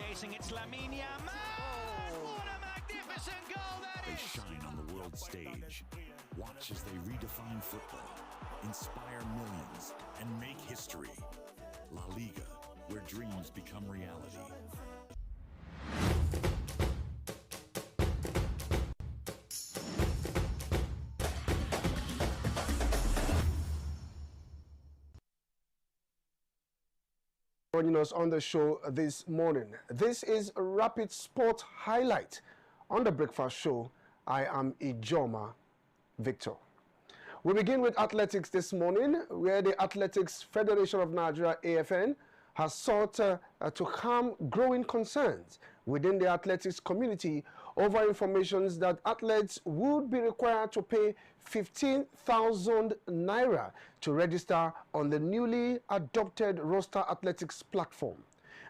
chasing, it's Lamine Yamal! What a magnificent goal that They is! shine on the world stage. Watch as they redefine football, inspire millions, and make history. La Liga, where dreams become reality. Joining us on the show this morning. This is a Rapid Sport Highlight. On the Breakfast Show, I am Ijoma Victor. We begin with athletics this morning, where the Athletics Federation of Nigeria, AFN, has sought to calm growing concerns within the athletics community over information that athletes would be required to pay 15,000 naira to register on the newly adopted roster athletics platform.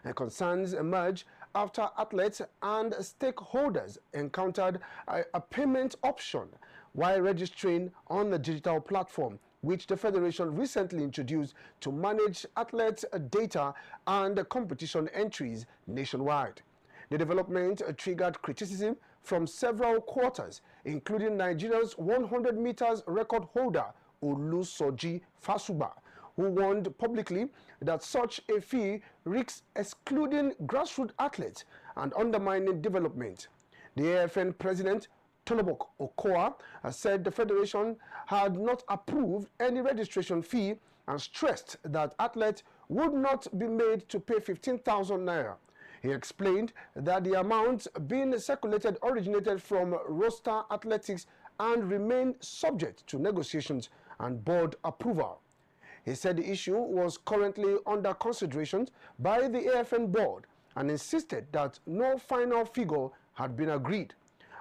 And concerns emerged after athletes and stakeholders encountered a payment option while registering on the digital platform, which the Federation recently introduced to manage athletes' data and competition entries nationwide. The development triggered criticism from several quarters, including Nigeria's 100 meters record holder, Olusoji Fasuba, who warned publicly that such a fee risks excluding grassroots athletes and undermining development. The AFN president, Tonobok Okoa, said the Federation had not approved any registration fee and stressed that athletes would not be made to pay 15,000 naira. He explained that the amount being circulated originated from roster athletics and remained subject to negotiations and board approval. He said the issue was currently under consideration by the AFN board and insisted that no final figure had been agreed.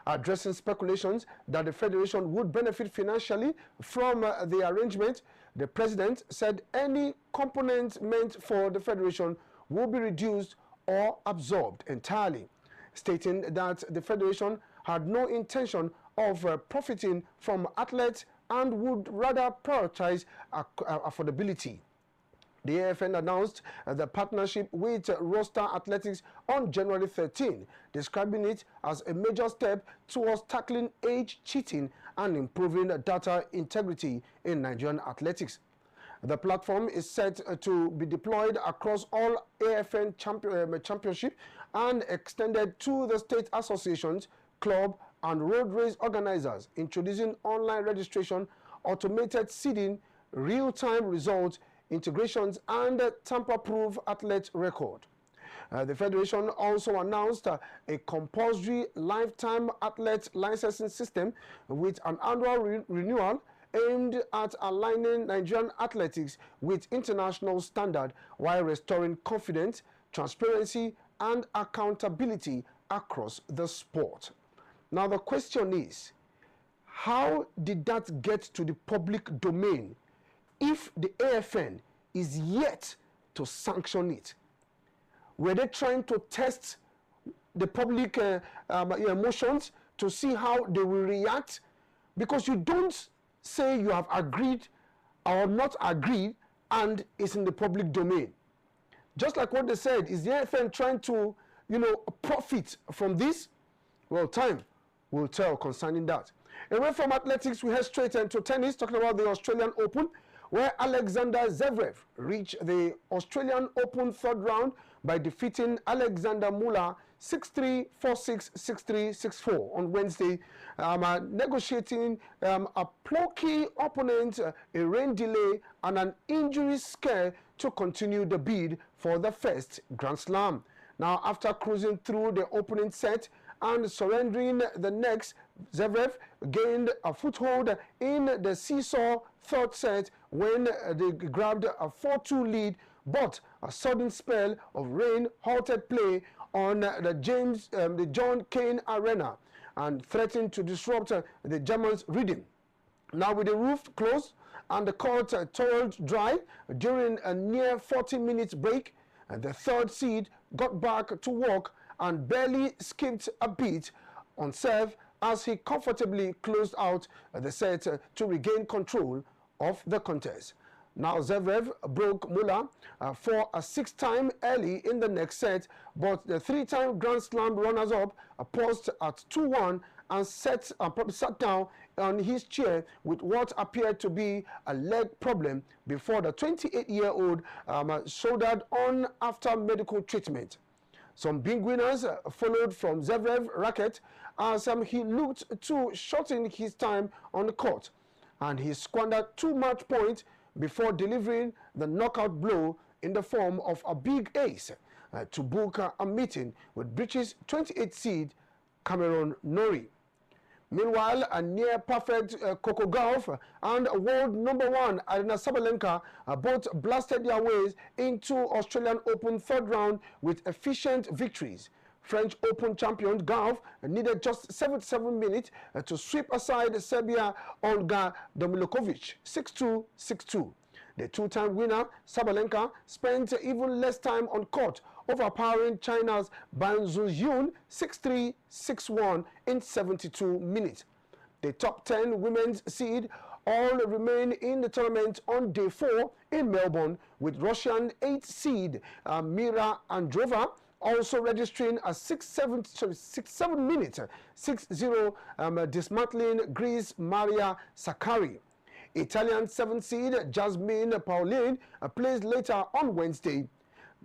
Addressing speculations that the Federation would benefit financially from the arrangement, the president said any component meant for the Federation will be reduced or absorbed entirely, stating that the Federation had no intention of profiting from athletes and would rather prioritize affordability. The AFN announced the partnership with Roster Athletics on January 13, describing it as a major step towards tackling age cheating and improving data integrity in Nigerian athletics. The platform is set to be deployed across all AFN championship and extended to the state associations, club, and road race organizers, introducing online registration, automated seeding, real-time results, integrations, and tamper-proof athlete record. The Federation also announced a compulsory lifetime athlete licensing system with an annual renewal aimed at aligning Nigerian athletics with international standard while restoring confidence, transparency, and accountability across the sport. Now the question is, how did that get to the public domain if the AFN is yet to sanction it? Were they trying to test the public emotions to see how they will react? Because you don't say you have agreed or not agreed and it's in the public domain. Just like what they said, is the AFN trying to, profit from this? Well, time will tell concerning that. Away from athletics, we head straight into tennis, talking about the Australian Open, where Alexander Zverev reached the Australian Open third round by defeating Alexander Muller 6-3, 4-6, 6-3, 6-4 on Wednesday, negotiating a plucky opponent, a rain delay, and an injury scare to continue the bid for the first Grand Slam. Now, after cruising through the opening set and surrendering the next, Zverev gained a foothold in the seesaw third set when they grabbed a 4-2 lead, but a sudden spell of rain halted play on the John Cain Arena and threatened to disrupt the Germans' rhythm. Now, with the roof closed and the court towed dry during a near 40 minutes break, the third seed got back to work and barely skipped a beat on serve as he comfortably closed out the set to regain control of the contest. Now Zverev broke Muller for a 6th time early in the next set, but the 3-time Grand Slam runners-up paused at 2-1 and sat down on his chair with what appeared to be a leg problem before the 28-year-old shouldered on after medical treatment. Some big winners followed from Zverev racket as he looked to shorten his time on the court, and he squandered 2 match points before delivering the knockout blow in the form of a big ace to book a meeting with British 28th seed Cameron Norrie. Meanwhile, a near-perfect Coco Gauff and world #1 Aryna Sabalenka both blasted their ways into Australian Open 3rd round with efficient victories. French Open champion Gauff needed just 77 minutes to sweep aside Serbia Olga Domilokovic 6-2, 6-2. The 2-time winner, Sabalenka, spent even less time on court, overpowering China's Ban Zhuyun 6-3, 6-1 in 72 minutes. The top 10 women's seed all remain in the tournament on day 4 in Melbourne, with Russian 8th seed Mira Andreeva also registering a 6-7 minute 6-0 dismantling Greece Maria Sakkari. Italian 7th seed Jasmine Paolin plays later on Wednesday.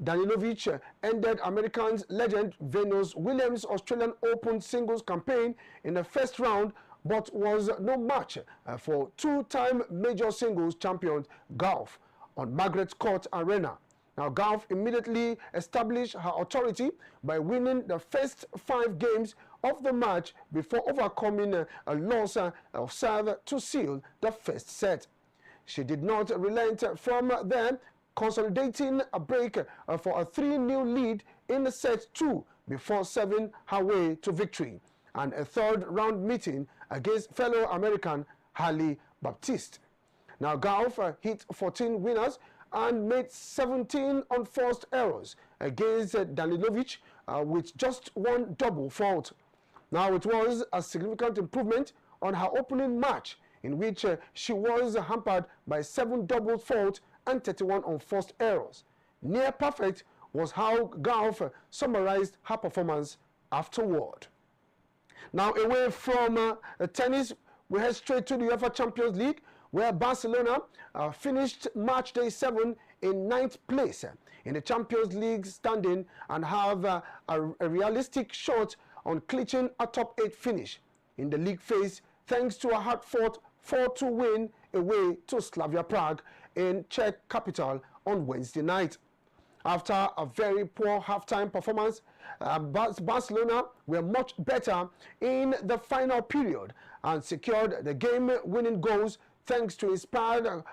Danilovic ended American legend Venus Williams' Australian Open singles campaign in the first round, but was no match for 2-time major singles champion Gauff on Margaret Court Arena. Now, Gauff immediately established her authority by winning the first 5 games of the match before overcoming a loss of serve to seal the first set. She did not relent from there, consolidating a break for a 3-0 lead in set 2 before serving her way to victory and a 3rd round meeting against fellow American Halle Baptiste. Now, Gauff hit 14 winners and made 17 unforced errors against Danilovic with just 1 double fault. Now, it was a significant improvement on her opening match, in which she was hampered by 7 double faults and 31 unforced errors. Near perfect was how Gauff summarized her performance afterward. Now, away from tennis, we head straight to the UEFA Champions League, where Barcelona finished match day 7 in 9th place in the Champions League standing and have a realistic shot on clinching a top 8 finish in the league phase, thanks to a hard-fought 4-2 win away to Slavia Prague in Czech capital on Wednesday night. After a very poor halftime performance, Barcelona were much better in the final period and secured the game-winning goals thanks to inspired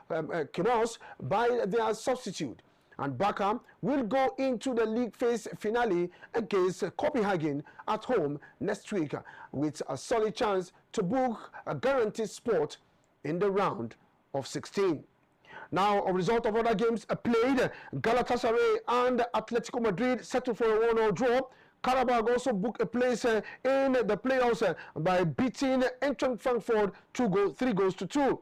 chaos by their substitute. And Barca will go into the league phase finale against Copenhagen at home next week with a solid chance to book a guaranteed spot in the round of 16. Now, a result of other games played, Galatasaray and Atletico Madrid settled for a 1-1 draw. Karabakh also booked a place in the playoffs by beating Eintracht Frankfurt 3-2.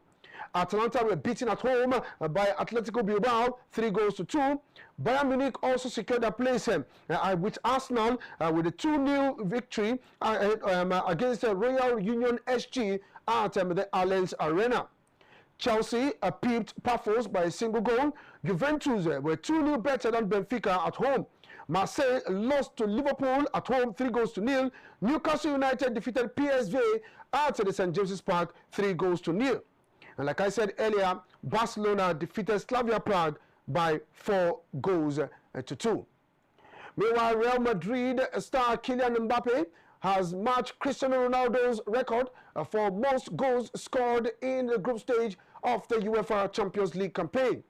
Atalanta were beaten at home by Atletico Bilbao 3-2. Bayern Munich also secured a place with Arsenal with a 2-0 victory against Royal Union SG at the Allianz Arena. Chelsea peeped Pafos by a single goal. Juventus were 2-0 better than Benfica at home. Marseille lost to Liverpool at home 3-0. Newcastle United defeated PSV at the St. James's Park 3-0. And like I said earlier, Barcelona defeated Slavia Prague by 4-2. Meanwhile, Real Madrid star Kylian Mbappe has matched Cristiano Ronaldo's record for most goals scored in the group stage of the UEFA Champions League campaign.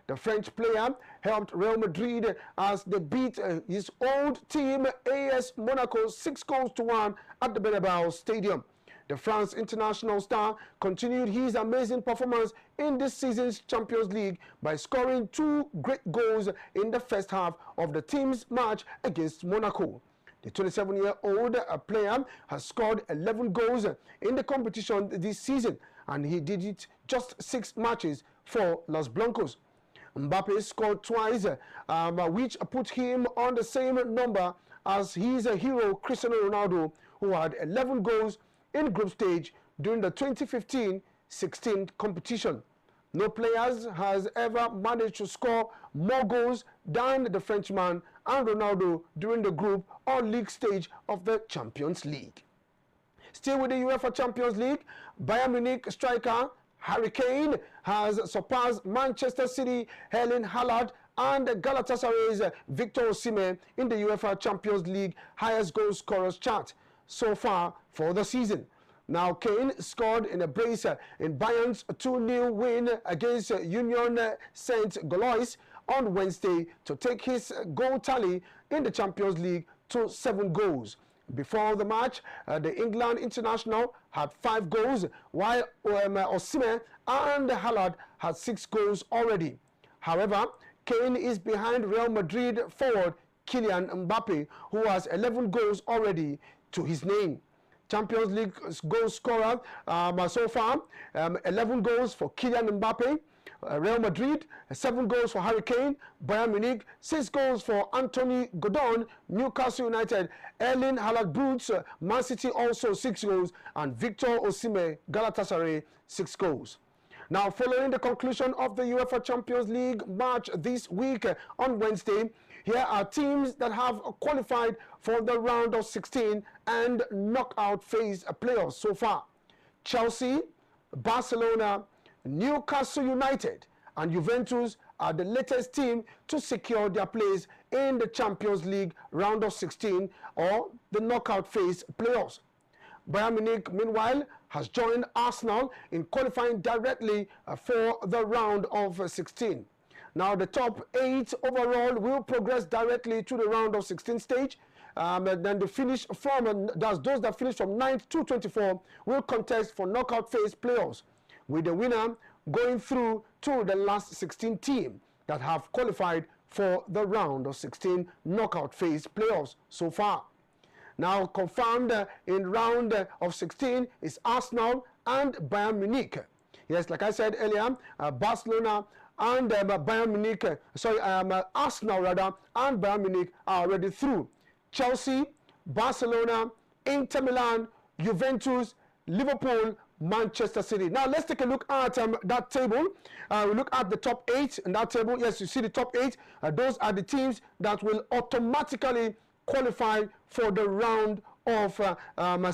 The French player helped Real Madrid as they beat his old team AS Monaco 6-1 at the Bernabeu Stadium. The France international star continued his amazing performance in this season's Champions League by scoring 2 great goals in the first half of the team's match against Monaco. The 27-year-old player has scored 11 goals in the competition this season, and he did it just 6 matches for Los Blancos. Mbappe scored twice, which put him on the same number as his hero Cristiano Ronaldo, who had 11 goals in group stage during the 2015-16 competition. No players has ever managed to score more goals than the Frenchman and Ronaldo during the group or league stage of the Champions League. Still with the UEFA Champions League, Bayern Munich striker Harry Kane has surpassed Manchester City Erling Haaland and Galatasaray's Victor Osimhen in the UEFA Champions League highest goal scorers chart so far for the season. Now, Kane scored in a brace in Bayern's 2-0 win against Union Saint-Gilloise on Wednesday to take his goal tally in the Champions League to 7 goals. Before the match, the England international had 5 goals, while Osimhen and Haaland had 6 goals already. However, Kane is behind Real Madrid forward Kylian Mbappe, who has 11 goals already to his name. Champions League goal scorer so far, 11 goals for Kylian Mbappe. Real Madrid, 7 goals for Harry Kane. Bayern Munich, 6 goals for Anthony Gordon. Newcastle United, Erling Haaland Boots. Man City also 6 goals. And Victor Osimhen, Galatasaray, 6 goals. Now, following the conclusion of the UEFA Champions League match this week on Wednesday, here are teams that have qualified for the round of 16 and knockout phase playoffs so far. Chelsea, Barcelona, Newcastle United and Juventus are the latest team to secure their place in the Champions League round of 16 or the knockout phase playoffs. Bayern Munich, meanwhile, has joined Arsenal in qualifying directly for the round of 16. Now, the top 8 overall will progress directly to the round of 16 stage. And then the finish from those that finish from 9th to 24 will contest for knockout phase playoffs, with the winner going through to the last 16 teams that have qualified for the round of 16 knockout phase playoffs so far. Now, confirmed in round of 16 is Arsenal and Bayern Munich. Yes, like I said earlier, Barcelona and Bayern Munich, Arsenal rather, and Bayern Munich are already through. Chelsea, Barcelona, Inter Milan, Juventus, Liverpool, Manchester City. Now, let's take a look at that table. We look at the top 8 in that table. Yes, you see the top 8. Those are the teams that will automatically qualify for the round of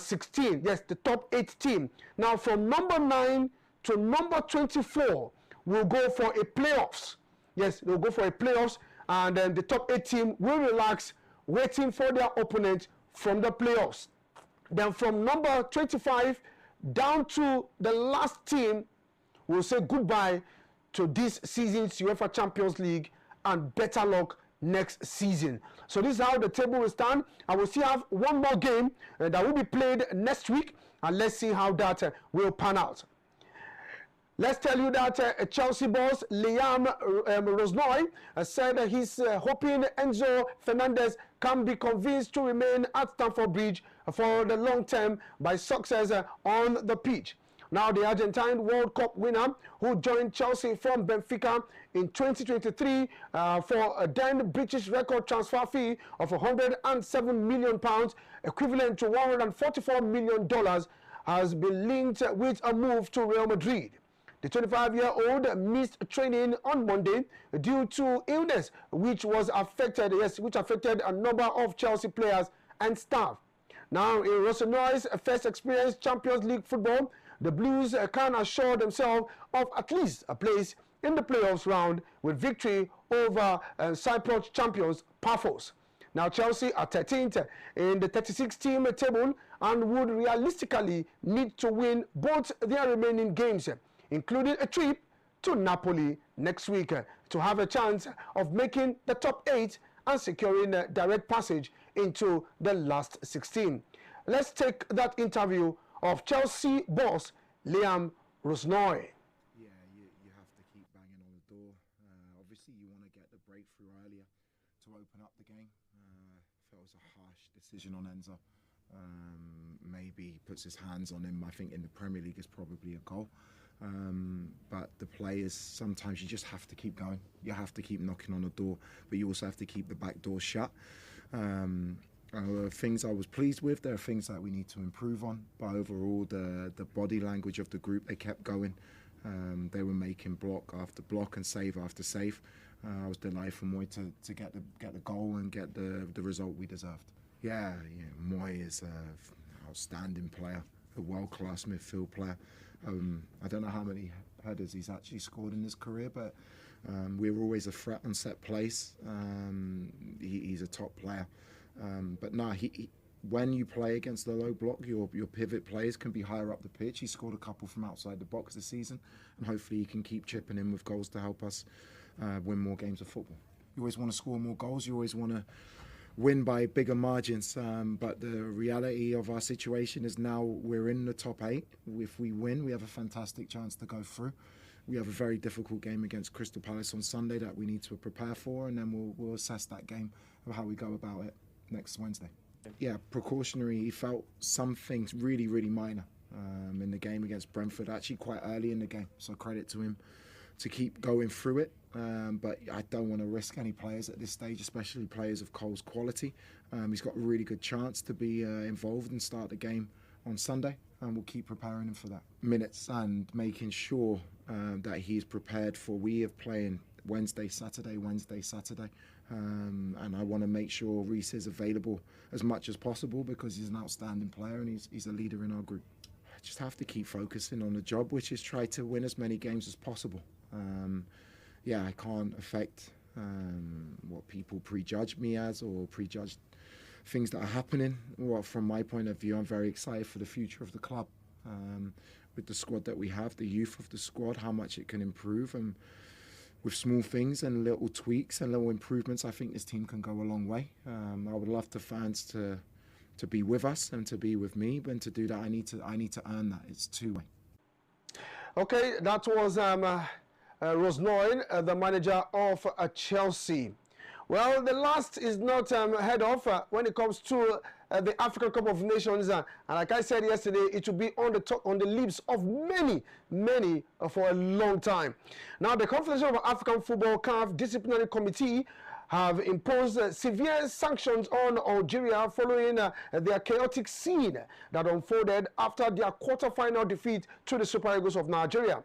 16. Yes, the top 8 team. Now, from number 9 to number 24, we'll go for a playoffs. Yes, they'll go for a playoffs, and then the top 8 team will relax, waiting for their opponent from the playoffs. Then from number 25 down to the last team, we'll say goodbye to this season's UEFA Champions League and better luck next season. So this is how the table will stand. I will still have one more game that will be played next week, and let's see how that will pan out. Let's tell you that Chelsea boss Liam Rosnoy said he's hoping Enzo Fernandez can be convinced to remain at Stamford Bridge for the long term by success on the pitch. Now, the Argentine World Cup winner who joined Chelsea from Benfica in 2023 for a then British record transfer fee of £107 million, equivalent to $144 million, has been linked with a move to Real Madrid. The 25-year-old missed training on Monday due to illness, which affected a number of Chelsea players and staff. Now, in Rosnoy's first experience Champions League football, the Blues can assure themselves of at least a place in the playoffs round with victory over Cyprus champions Paphos. Now, Chelsea are 13th in the 36-team table and would realistically need to win both their remaining games, including a trip to Napoli next week, to have a chance of making the top 8 and securing direct passage into the last 16. Let's take that interview of Chelsea boss Liam Rosnoy. Yeah, you have to keep banging on the door. Obviously, you want to get the breakthrough earlier to open up the game. I felt it was a harsh decision on Enzo. Maybe he puts his hands on him. I think in the Premier League it's probably a goal. But the players, sometimes you just have to keep going. You have to keep knocking on the door, but you also have to keep the back door shut. Things I was pleased with. There are things that we need to improve on, but overall the body language of the group, they kept going. They were making block after block and save after save. I was delighted for Moy to get the goal and get the result we deserved. Yeah, Moy is an outstanding player, a world-class midfield player. I don't know how many headers he's actually scored in his career, but we're always a threat on set plays. He's a top player. But no, when you play against the low block, your pivot players can be higher up the pitch. He scored a couple from outside the box this season, and hopefully he can keep chipping in with goals to help us win more games of football. You always want to score more goals. You always want to win by bigger margins. But the reality of our situation is now we're in the top 8. If we win, we have a fantastic chance to go through. We have a very difficult game against Crystal Palace on Sunday that we need to prepare for, and then we'll assess that game of how we go about it next Wednesday. Yeah, precautionary. He felt some things really, really minor in the game against Brentford, actually quite early in the game. So credit to him to keep going through it. But I don't want to risk any players at this stage, especially players of Cole's quality. He's got a really good chance to be involved and start the game on Sunday, and we'll keep preparing him for that. Minutes and making sure that he's prepared for we have playing Wednesday, Saturday. And I want to make sure Reece is available as much as possible because he's an outstanding player and he's a leader in our group. I just have to keep focusing on the job, which is try to win as many games as possible. I can't affect what people prejudge me as or prejudge things that are happening. Well, from my point of view, I'm very excited for the future of the club. With the squad that we have, the youth of the squad, how much it can improve, and with small things and little tweaks and little improvements, I think this team can go a long way. I would love the fans to be with us and to be with me, but to do that, I need to earn that. It's two-way. Okay, that was Rosnoy, the manager of Chelsea. Well, the last is not head off when it comes to the African Cup of Nations, and like I said yesterday, it will be on the lips of many for a long time. Now, the Confederation of African Football (CAF) disciplinary committee have imposed severe sanctions on Algeria following their chaotic scene that unfolded after their quarter-final defeat to the Super Eagles of Nigeria.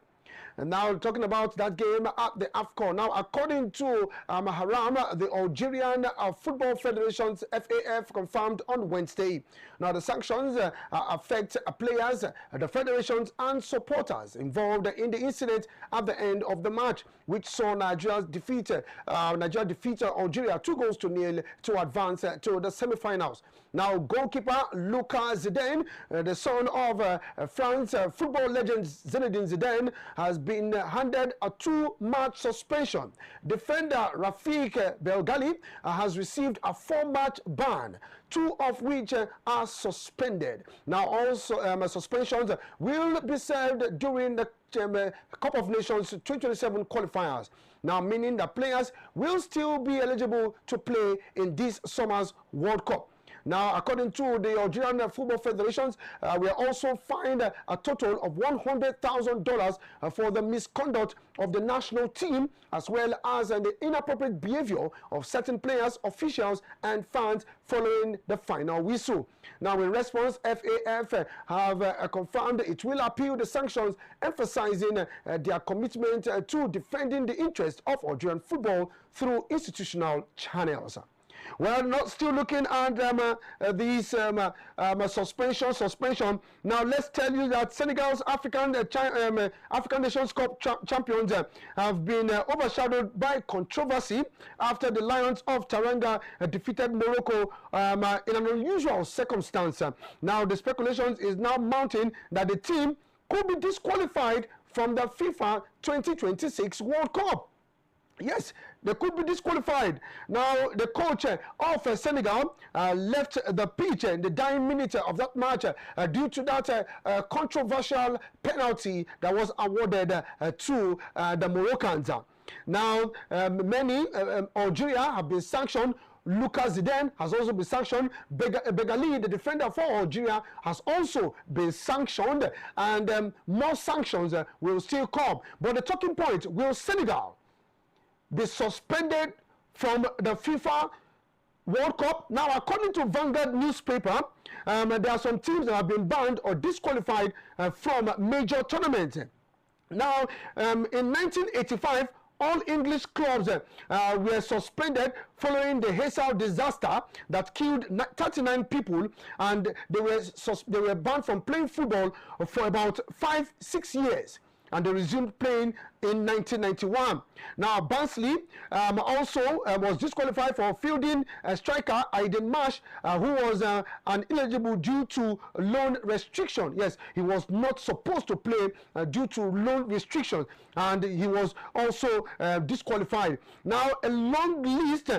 And now talking about that game at the AFCON. Now, according to Haram, the Algerian Football Federation's FAF confirmed on Wednesday. Now, the sanctions affect players, the federations and supporters involved in the incident at the end of the match, which saw Nigeria defeat Algeria 2-0 to advance to the semi-finals. Now, goalkeeper Luka Zidane, the son of France football legend Zinedine Zidane, has been handed a 2-match suspension. Defender Rafik Belgali has received a 4-match ban, 2 of which are suspended. Now, also suspensions will be served during the Cup of Nations 2027 qualifiers. Now, meaning that players will still be eligible to play in this summer's World Cup. Now, according to the Algerian Football Federation, we are also fined a total of $100,000 for the misconduct of the national team, as well as the inappropriate behavior of certain players, officials, and fans following the final whistle. Now, in response, FAF have confirmed it will appeal the sanctions, emphasizing their commitment to defending the interests of Algerian football through institutional channels. Well, not still looking at these suspension. Now, let's tell you that Senegal's African Nations Cup champions have been overshadowed by controversy after the Lions of Teranga defeated Morocco in an unusual circumstance. Now, the speculation is now mounting that the team could be disqualified from the FIFA 2026 World Cup. Yes, they could be disqualified. Now, the coach of Senegal left the pitch in the dying minute of that match due to that controversial penalty that was awarded to the Moroccans. Now, many Algeria have been sanctioned Lucas Zidane has also been sanctioned. Begali, the defender for Algeria, has also been sanctioned, and more sanctions will still come. But the talking point, will Senegal be suspended from the FIFA World Cup? Now, according to Vanguard newspaper, there are some teams that have been banned or disqualified from major tournaments. Now, in 1985, all English clubs were suspended following the Heysel disaster that killed 39 people, and they were banned from playing football for about 5-6 years, and they resumed playing in 1991. Now, Barnsley also was disqualified for fielding striker Aiden Marsh, who was ineligible due to loan restriction. Yes, he was not supposed to play due to loan restrictions, and he was also disqualified. Now, a long list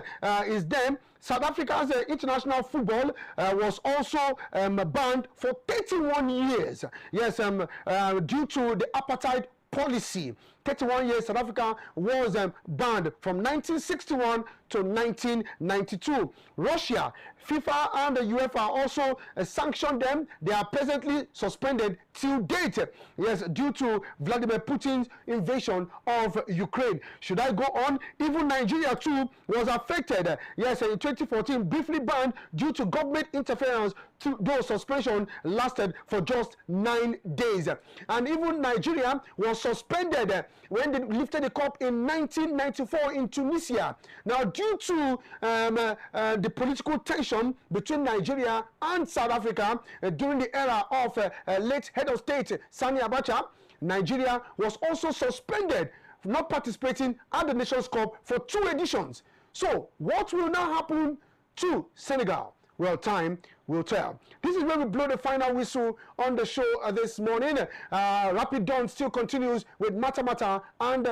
is them. South Africa's international football was also banned for 31 years. Yes, due to the apartheid policy. 31 years, South Africa was banned from 1961 to 1992. Russia, FIFA and the UEFA also sanctioned them. They are presently suspended till date. Yes, due to Vladimir Putin's invasion of Ukraine. Should I go on? Even Nigeria too was affected. Yes, in 2014, briefly banned due to government interference. Though suspension lasted for just 9 days. And even Nigeria was suspended when they lifted the cup in 1994 in Tunisia. Now, due to the political tension between Nigeria and South Africa during the era of late head of state Sani Abacha, Nigeria was also suspended for not participating at the Nations Cup for 2 editions. So, what will now happen to Senegal? Well, time will tell. This is where we blow the final whistle on the show this morning. Rapid Dawn still continues with Mata and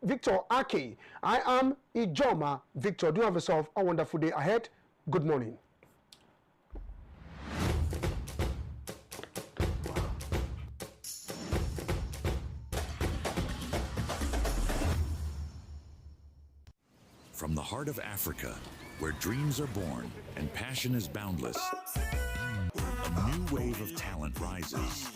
Victor Ake. I am Ijoma Victor. Do have yourself a wonderful day ahead. Good morning. From the heart of Africa, where dreams are born and passion is boundless, a new wave of talent rises.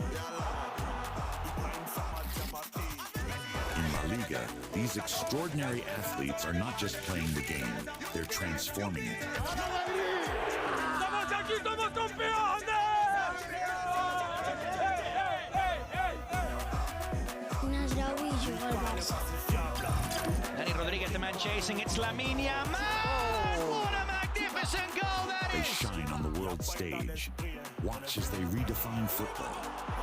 In La Liga, these extraordinary athletes are not just playing the game, they're transforming it. Rodriguez, the man chasing, it's Lamine Yamal! What a magnificent goal that is! They shine on the world stage. Watch as they redefine football,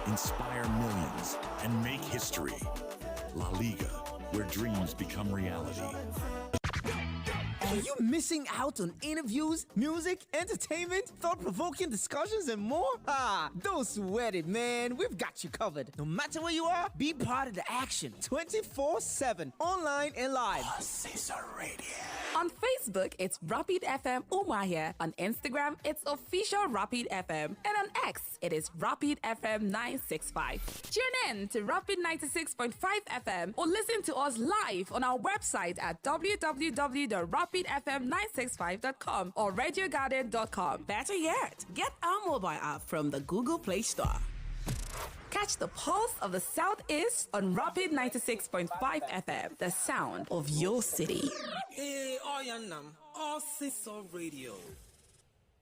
inspire millions, and make history. La Liga, where dreams become reality. Are you missing out on interviews, music, entertainment, thought-provoking discussions, and more? Don't sweat it, man. We've got you covered. No matter where you are, be part of the action 24/7, online and live. On Facebook, it's Rapid FM Umahia. On Instagram, it's official Rapid FM. And on X, it is Rapid FM 965. Tune in to Rapid 96.5 FM or listen to us live on our website at www.rapidfm965.com or radiogarden.com. Better yet, get our mobile app from the Google Play Store. Catch the pulse of the Southeast on Rapid 96.5 FM, the sound of your city. Hey, Oyanam, Aussie Radio.